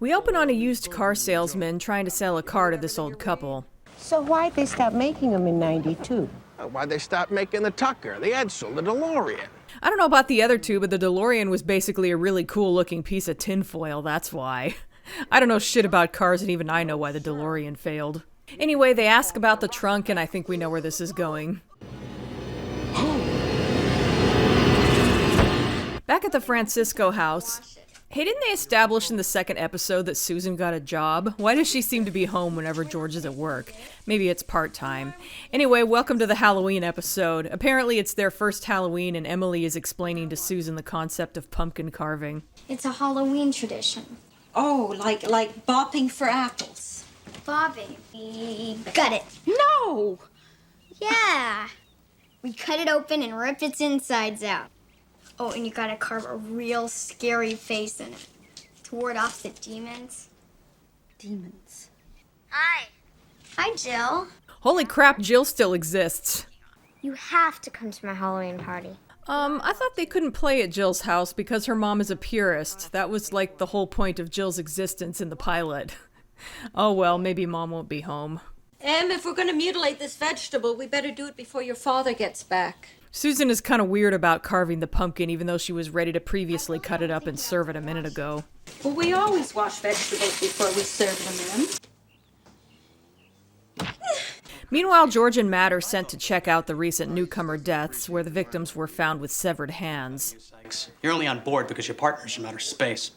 We open on a used car salesman trying to sell a car to this old couple. So why'd they stop making them in '92? Why'd they stop making the Tucker, the Edsel, the DeLorean? I don't know about the other two, but the DeLorean was basically a really cool looking piece of tinfoil, that's why. I don't know shit about cars, and even I know why the DeLorean failed. Anyway, they ask about the trunk, and I think we know where this is going. Back at the Francisco house. Hey, didn't they establish in the second episode that Susan got a job? Why does she seem to be home whenever George is at work? Maybe it's part-time. Anyway, welcome to the Halloween episode. Apparently it's their first Halloween, and Emily is explaining to Susan the concept of pumpkin carving. It's a Halloween tradition. Oh, like bopping for apples. Bobbing. We gut it. No! Yeah. We cut it open and rip its insides out. Oh, and you gotta carve a real scary face in it to ward off the demons. Demons. Hi. Hi, Jill. Holy crap, Jill still exists. You have to come to my Halloween party. I thought they couldn't play at Jill's house because her mom is a purist. That was like the whole point of Jill's existence in the pilot. Oh well, maybe Mom won't be home. If we're gonna mutilate this vegetable, we better do it before your father gets back. Susan is kind of weird about carving the pumpkin, even though she was ready to previously cut it up and serve it a minute ago. Well, we always wash vegetables before we serve them in. Meanwhile, George and Matt are sent to check out the recent newcomer deaths, where the victims were found with severed hands. You're only on board because your partner's from outer space.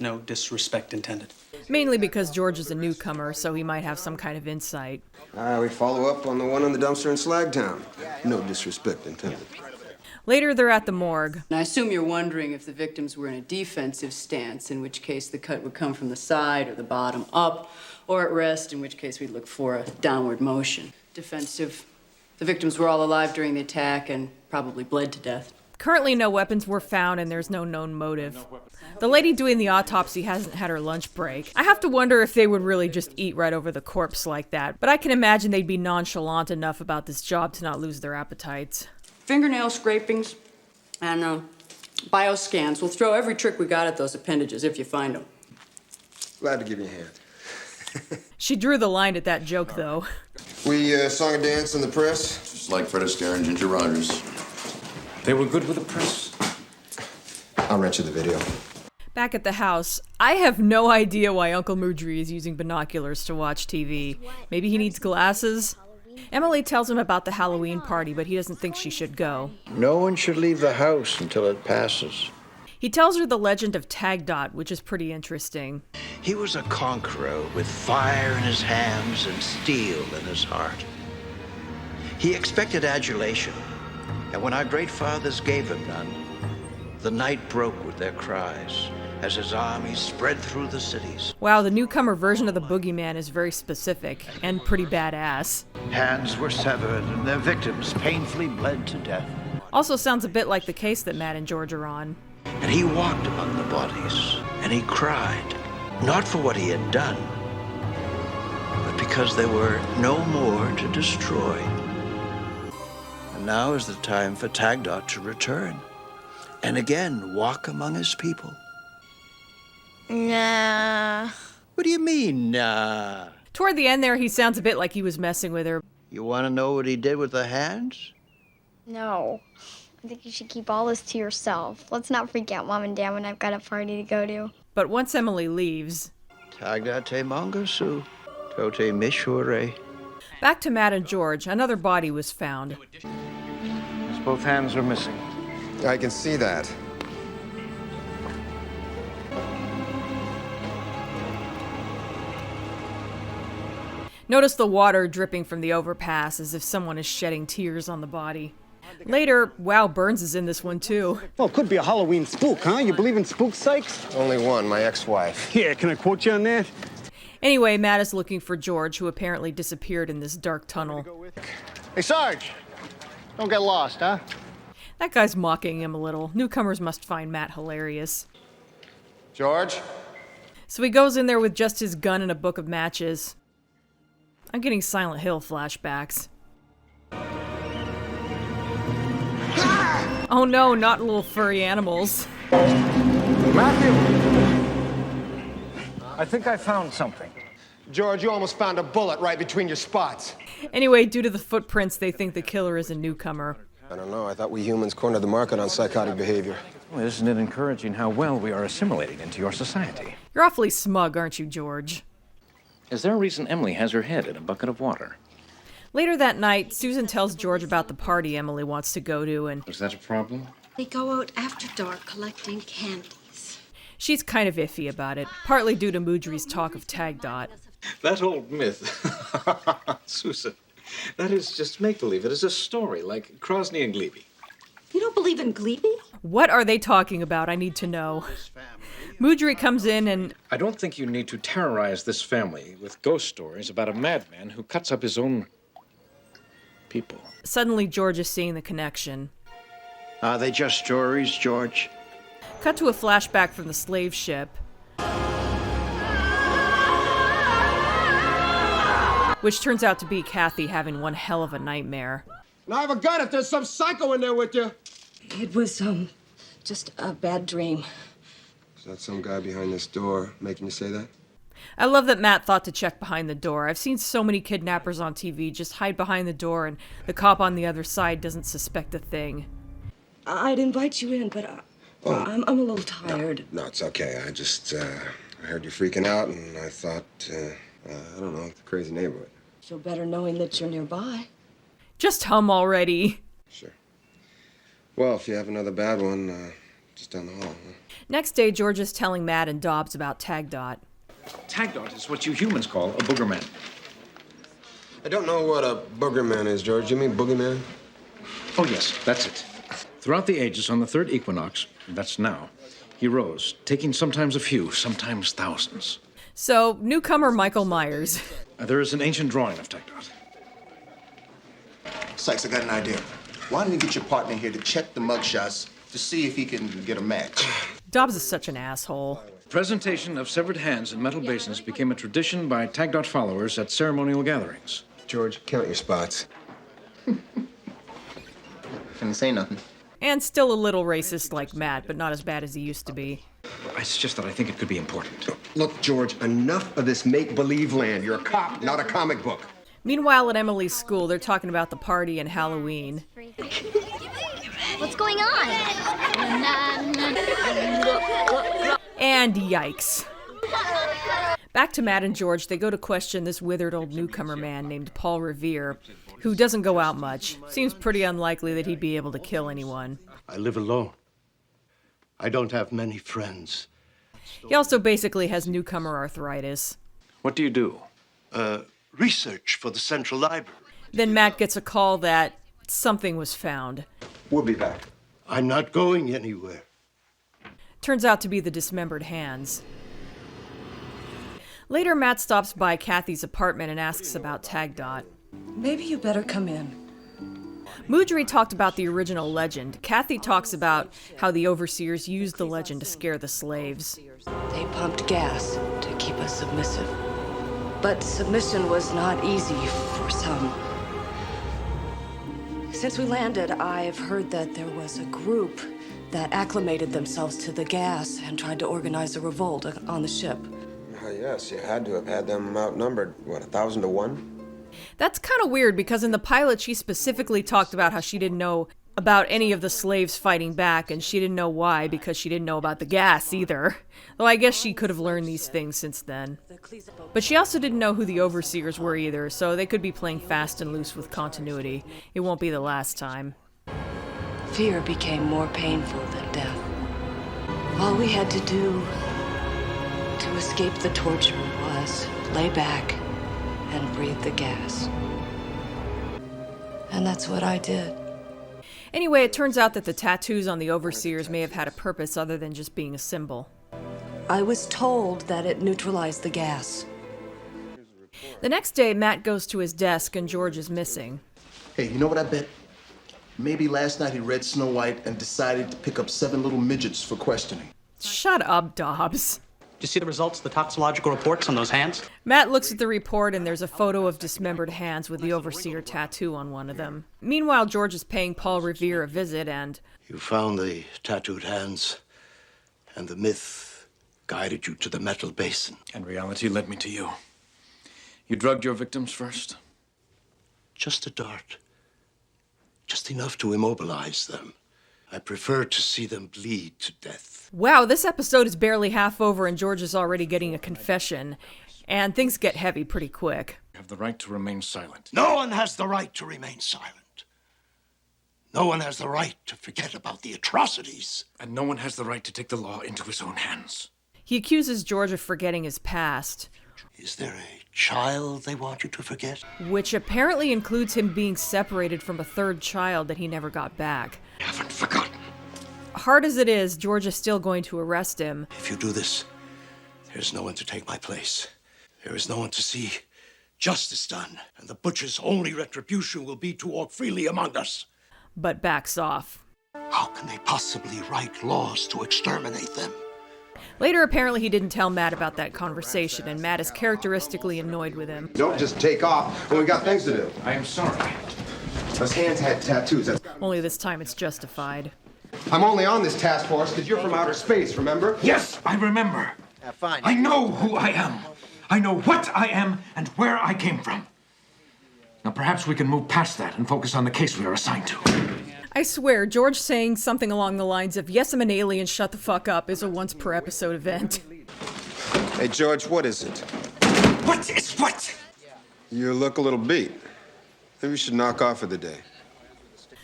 No disrespect intended. Mainly because George is a newcomer, so he might have some kind of insight. We follow up on the one on the dumpster in Slagtown. No disrespect intended. Later, they're at the morgue. I assume you're wondering if the victims were in a defensive stance, in which case the cut would come from the side or the bottom up, or at rest, in which case we'd look for a downward motion. Defensive. The victims were all alive during the attack and probably bled to death. Currently, no weapons were found and there's no known motive. The lady doing the autopsy hasn't had her lunch break. I have to wonder if they would really just eat right over the corpse like that, but I can imagine they'd be nonchalant enough about this job to not lose their appetites. Fingernail scrapings and bioscans. We'll throw every trick we got at those appendages if you find them. Glad to give you a hand. She drew the line at that joke, though. We sung a dance in the press. Just like Fred Astaire and Ginger Rogers. They were good with the press. I'll rent you the video. Back at the house, I have no idea why Uncle Moudry is using binoculars to watch TV. Maybe he needs glasses? Emily tells him about the Halloween party, but he doesn't think she should go. No one should leave the house until it passes. He tells her the legend of Tagdot, which is pretty interesting. He was a conqueror with fire in his hands and steel in his heart. He expected adulation, and when our great fathers gave him none, the night broke with their cries as his armies spread through the cities. Wow, the newcomer version of the boogeyman is very specific and pretty badass. Hands were severed and their victims painfully bled to death. Also sounds a bit like the case that Matt and George are on. And he walked among the bodies, and he cried, not for what he had done, but because there were no more to destroy. And now is the time for Tagdot to return, and again walk among his people. Nah. What do you mean, nah? Toward the end there, he sounds a bit like he was messing with her. You want to know what he did with the hands? No. I think you should keep all this to yourself. Let's not freak out Mom and Dad when I've got a party to go to. But once Emily leaves... Tagdot te mongosu, tote mishure. Back to Matt and George, another body was found. Both hands are missing. I can see that. Notice the water dripping from the overpass as if someone is shedding tears on the body. Later, Wow Burns is in this one too. Well, it could be a Halloween spook, huh? You believe in spook psychs? Only one, my ex-wife. Yeah, can I quote you on that? Anyway, Matt is looking for George, who apparently disappeared in this dark tunnel. Hey, Sarge! Don't get lost, huh? That guy's mocking him a little. Newcomers must find Matt hilarious. George? So he goes in there with just his gun and a book of matches. I'm getting Silent Hill flashbacks. Oh no, not little furry animals. Matthew! I think I found something. George, you almost found a bullet right between your spots. Anyway, due to the footprints, they think the killer is a newcomer. I don't know. I thought we humans cornered the market on psychotic behavior. Well, isn't it encouraging how well we are assimilating into your society? You're awfully smug, aren't you, George? Is there a reason Emily has her head in a bucket of water? Later that night, Susan tells George about the party Emily wants to go to, and Is that a problem? They go out after dark collecting candies. she's kind of iffy about it, partly due to Moodry's talk of Tagdot. That old myth. Susan, that is just make-believe. It is a story, like Krosny and Glebe. You don't believe in Glebe? What are they talking about? I need to know. Moodry comes in and... I don't think you need to terrorize this family with ghost stories about a madman who cuts up his own people. Suddenly, George is seeing the connection. Are they just stories, George? Cut to a flashback from the slave ship, which turns out to be Kathy having one hell of a nightmare. Now I have a gun if there's some psycho in there with you. It was, just a bad dream. Is that some guy behind this door making you say that? I love that Matt thought to check behind the door. I've seen so many kidnappers on TV just hide behind the door and the cop on the other side doesn't suspect a thing. I'd invite you in, but I'm a little tired. No, it's okay. I just, I heard you freaking out, and I thought, I don't know, it's a crazy neighborhood. So better knowing that you're nearby. Just hum already. Sure. Well, if you have another bad one, just down the hall, huh? Next day, George is telling Matt and Dobbs about Tagdot. Tagdot is what you humans call a boogerman. I don't know what a boogerman is, George. You mean boogeyman? Oh, yes, that's it. Throughout the ages, on the third equinox, that's now, he rose, taking sometimes a few, sometimes thousands. So, newcomer Michael Myers. There is an ancient drawing of Tagdot. Sykes, I got an idea. Why don't you get your partner here to check the mugshots to see if he can get a match? Dobbs is such an asshole. Presentation of severed hands in metal basins became a tradition by Tagdot followers at ceremonial gatherings. George, count your spots. Couldn't say nothing. And still a little racist like Matt, but not as bad as he used to be. It's just that I think it could be important. Look, George, enough of this make-believe land. You're a cop, not a comic book. Meanwhile, at Emily's school, they're talking about the party and Halloween. What's going on? And yikes. Back to Matt and George, they go to question this withered old newcomer man named Paul Revere, who doesn't go out much. Seems pretty unlikely that he'd be able to kill anyone. I live alone. I don't have many friends. He also basically has newcomer arthritis. What do you do? Research for the Central Library. Then Matt gets a call that something was found. We'll be back. I'm not going anywhere. Turns out to be the dismembered hands. Later, Matt stops by Kathy's apartment and asks about Tagdot. Maybe you better come in. Moodry talked about the original legend. Kathy talks about how the overseers used the legend to scare the slaves. They pumped gas to keep us submissive. But submission was not easy for some. Since we landed, I've heard that there was a group that acclimated themselves to the gas and tried to organize a revolt on the ship. Yes, you had to have had them outnumbered, what, 1,000 to 1? That's kind of weird because in the pilot she specifically talked about how she didn't know about any of the slaves fighting back, and she didn't know why because she didn't know about the gas either. Though I guess she could have learned these things since then. But she also didn't know who the overseers were either, so they could be playing fast and loose with continuity. It won't be the last time. Fear became more painful than death. All we had to do to escape the torture was lay back and breathe the gas. And that's what I did. Anyway, it turns out that the tattoos on the overseers may have had a purpose other than just being a symbol. I was told that it neutralized the gas. The next day, Matt goes to his desk and George is missing. Hey, you know what I bet? Maybe last night he read Snow White and decided to pick up 7 little midgets for questioning. Shut up, Dobbs. Did you see the results of the toxicological reports on those hands? Matt looks at the report and there's a photo of dismembered hands with the overseer tattoo on one of them. Meanwhile, George is paying Paul Revere a visit and... You found the tattooed hands, and the myth guided you to the metal basin. And reality led me to you. You drugged your victims first? Just a dart. Just enough to immobilize them. I prefer to see them bleed to death. Wow, this episode is barely half over and George is already getting a confession. And things get heavy pretty quick. You have the right to remain silent. No one has the right to remain silent. No one has the right to forget about the atrocities. And no one has the right to take the law into his own hands. He accuses George of forgetting his past. Is there a child they want you to forget? Which apparently includes him being separated from a third child that he never got back. I haven't forgotten. Hard as it is, George is still going to arrest him. If you do this, there's no one to take my place. There is no one to see justice done, and the butcher's only retribution will be to walk freely among us. But backs off. How can they possibly write laws to exterminate them? Later, apparently he didn't tell Matt about that conversation, and Matt is characteristically annoyed with him. Don't just take off when we got things to do. I am sorry. Those hands had tattoos. Only this time it's justified. I'm only on this task force because you're from outer space, remember? Yes, I remember. Fine. I know who I am. I know what I am and where I came from. Now, perhaps we can move past that and focus on the case we are assigned to. I swear, George saying something along the lines of, "Yes, I'm an alien, shut the fuck up," is a once-per-episode event. Hey, George, what is it? What is what? You look a little beat. Maybe you should knock off for the day.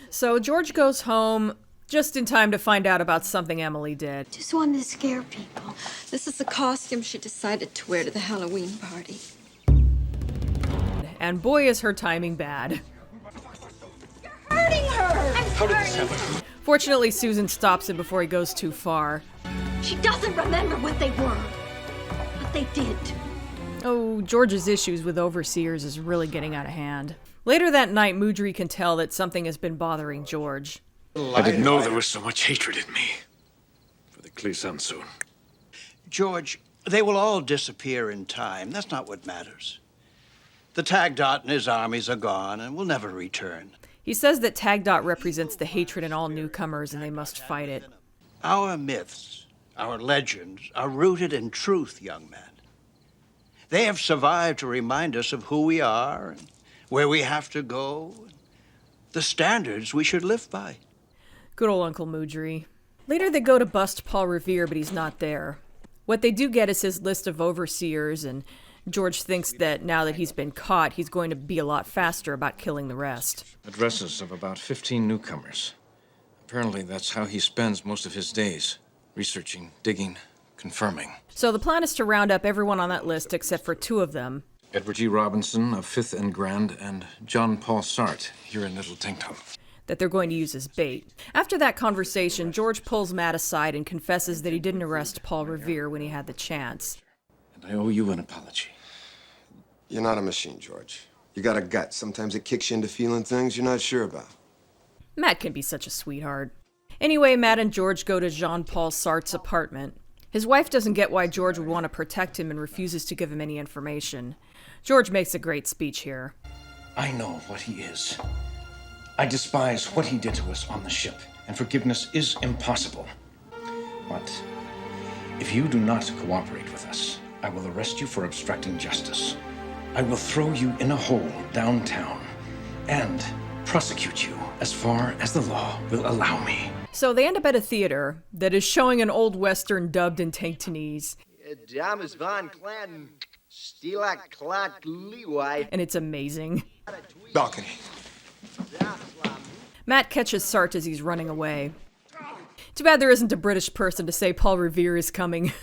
So George goes home just in time to find out about something Emily did. Just wanted to scare people. This is the costume she decided to wear to the Halloween party. And boy, is her timing bad. Hurting her! How did this happen? Fortunately, Susan stops him before he goes too far. She doesn't remember what they were, but they did. Oh, George's issues with overseers is really getting out of hand. Later that night, Moudry can tell that something has been bothering George. I didn't know there was so much hatred in me for the Klisansu. George, they will all disappear in time. That's not what matters. The Tagdot and his armies are gone and will never return. He says that Tagdot represents the hatred in all newcomers and they must fight it. Our myths, our legends, are rooted in truth, young man. They have survived to remind us of who we are, and where we have to go, and the standards we should live by. Good old Uncle Moudry. Later they go to bust Paul Revere, but he's not there. What they do get is his list of overseers, and George thinks that now that he's been caught, he's going to be a lot faster about killing the rest. Addresses of about 15 newcomers. Apparently that's how he spends most of his days. Researching, digging, confirming. So the plan is to round up everyone on that list except for two of them. Edward G. Robinson of 5th and Grand and John Paul Sartre here in Little Tinktum. That they're going to use as bait. After that conversation, George pulls Matt aside and confesses that he didn't arrest Paul Revere when he had the chance. And I owe you an apology. You're not a machine, George. You got a gut. Sometimes it kicks you into feeling things you're not sure about. Matt can be such a sweetheart. Anyway, Matt and George go to Jean-Paul Sartre's apartment. His wife doesn't get why George would want to protect him and refuses to give him any information. George makes a great speech here. I know what he is. I despise what he did to us on the ship, and forgiveness is impossible. But if you do not cooperate with us, I will arrest you for obstructing justice. I will throw you in a hole downtown and prosecute you as far as the law will allow me. So they end up at a theater that is showing an old western dubbed in Tanktonese. And it's amazing. Balcony. Matt catches Sartre as he's running away. Too bad there isn't a British person to say Paul Revere is coming.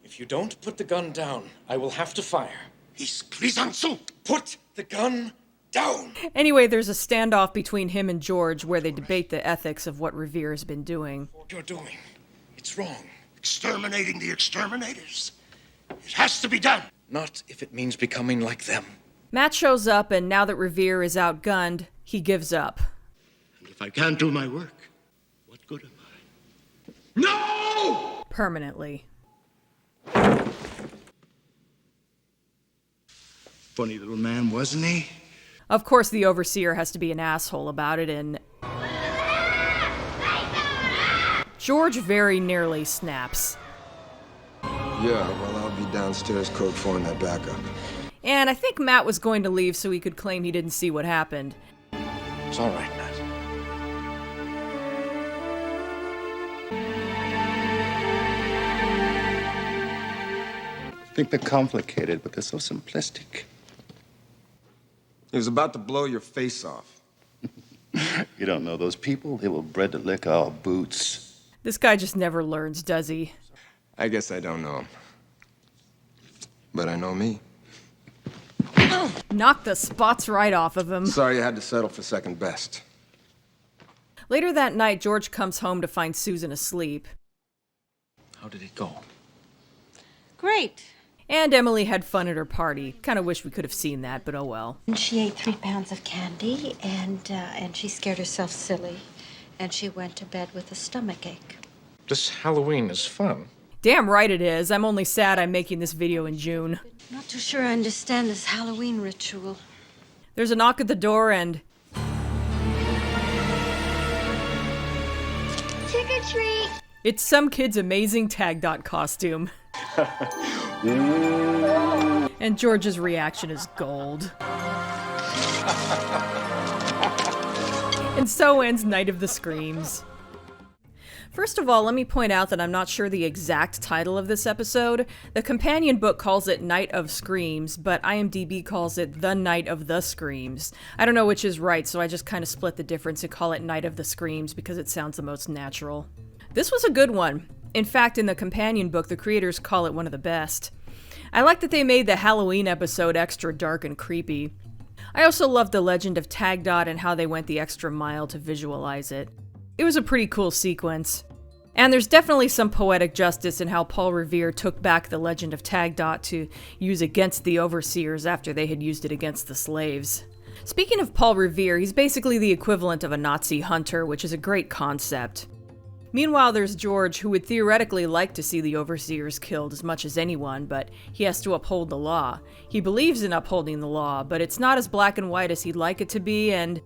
If you don't put the gun down, I will have to fire. He's Klisansu! Put the gun down! Anyway, there's a standoff between him and George where they debate the ethics of what Revere has been doing. What you're doing, it's wrong. Exterminating the exterminators. It has to be done. Not if it means becoming like them. Matt shows up, and now that Revere is outgunned, he gives up. And if I can't do my work, what good am I? No! Permanently. Funny little man, wasn't he? Of course, the overseer has to be an asshole about it, and George very nearly snaps. Yeah, well, I'll be downstairs code 4 in that backup. And I think Matt was going to leave so he could claim he didn't see what happened. It's all right, Matt. I think they're complicated, but they're so simplistic. He was about to blow your face off. You don't know those people? They were bred to lick our boots. This guy just never learns, does he? I guess I don't know him. But I know me. Knocked the spots right off of him. Sorry you had to settle for second best. Later that night, George comes home to find Susan asleep. How did it go? Great. And Emily had fun at her party. Kind of wish we could have seen that, but oh well. And she ate 3 pounds of candy, and she scared herself silly. And she went to bed with a stomachache. This Halloween is fun. Damn right it is. I'm only sad I'm making this video in June. Not too sure I understand this Halloween ritual. There's a knock at the door and... Trick or treat! It's some kid's amazing Tagdot costume. And George's reaction is gold. And so ends Night of the Screams. First of all, let me point out that I'm not sure the exact title of this episode. The companion book calls it Night of Screams, but IMDb calls it The Night of the Screams. I don't know which is right, so I just kind of split the difference and call it Night of the Screams because it sounds the most natural. This was a good one. In fact, in the companion book, the creators call it one of the best. I like that they made the Halloween episode extra dark and creepy. I also loved the legend of Tagdot and how they went the extra mile to visualize it. It was a pretty cool sequence. And there's definitely some poetic justice in how Paul Revere took back the legend of Tagdot to use against the overseers after they had used it against the slaves. Speaking of Paul Revere, he's basically the equivalent of a Nazi hunter, which is a great concept. Meanwhile, there's George, who would theoretically like to see the overseers killed as much as anyone, but he has to uphold the law. He believes in upholding the law, but it's not as black and white as he'd like it to be, and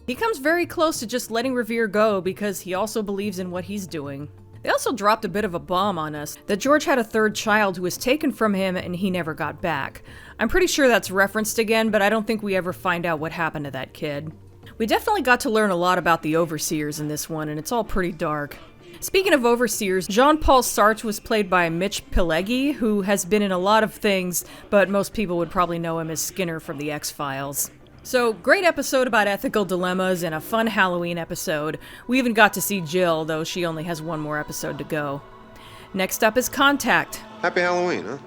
he comes very close to just letting Revere go because he also believes in what he's doing. They also dropped a bit of a bomb on us, that George had a third child who was taken from him and he never got back. I'm pretty sure that's referenced again, but I don't think we ever find out what happened to that kid. We definitely got to learn a lot about the overseers in this one, and it's all pretty dark. Speaking of overseers, Jean-Paul Sartre was played by Mitch Pileggi, who has been in a lot of things, but most people would probably know him as Skinner from The X-Files. So, great episode about ethical dilemmas and a fun Halloween episode. We even got to see Jill, though she only has one more episode to go. Next up is Contact. Happy Halloween, huh?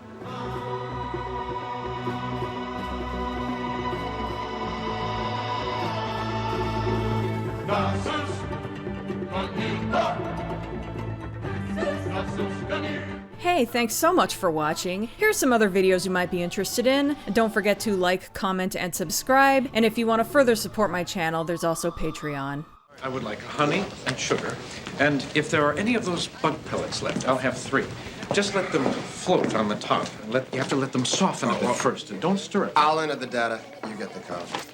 Hey, thanks so much for watching. Here's some other videos you might be interested in. And don't forget to like, comment, and subscribe. And if you want to further support my channel, there's also Patreon. I would like honey and sugar. And if there are any of those bug pellets left, I'll have 3. Just let them float on the top. You have to let them soften a bit first, and don't stir it. I'll enter the data. You get the coffee.